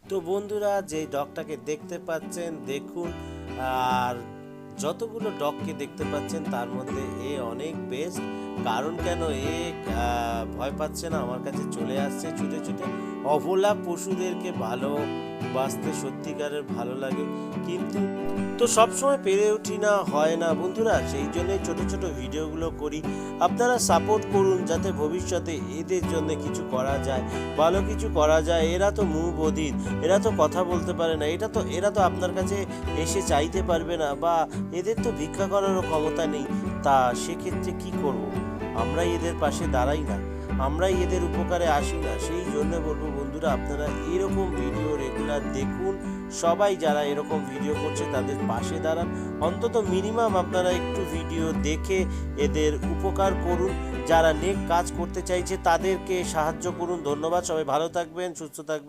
তো বন্ধুরা, যে ডগটাকে দেখতে পাচ্ছেন দেখুন, আর যতগুলো ডগকে দেখতে পাচ্ছেন তার মধ্যে এ অনেক বেস্ট। কারণ কেন এ ভয় পাচ্ছে না, আমার কাছে চলে আসছে ছুটে ছুটে। অবলা পশুদেরকে ভালোবাসতে সত্যিকারের ভালো লাগে, কিন্তু তো সবসময় পেরে উঠি না, হয় না বন্ধুরা, সেই জন্যই ছোট ছোট ভিডিওগুলো করি। আপনারা সাপোর্ট করুন যাতে ভবিষ্যতে এদের জন্য কিছু করা যায়, ভালো কিছু করা যায়। এরা তো মুখ বধির, এরা তো কথা বলতে পারে না, এরা তো আপনার কাছে এসে চাইতে পারবে না, বা এদের তো ভিক্ষা করারও ক্ষমতা নেই। তা সেক্ষেত্রে কি করব? আমরাই এদের পাশে দাঁড়াই না, আমরাই এদের উপকারে আসি না। সেই জন্য বলবো বন্ধুরা, আপনারা এরকম ভিডিও রেগুলার দেখুন। সবাই যারা এরকম ভিডিও করছে তাদের পাশে দাঁড়ান। অন্তত মিনিমাম আপনারা একটু ভিডিও দেখে এদের উপকার করুন। যারা নেক কাজ করতে চাইছে তাদেরকে সাহায্য করুন। ধন্যবাদ, সবাই ভালো থাকবেন, সুস্থ থাকবেন।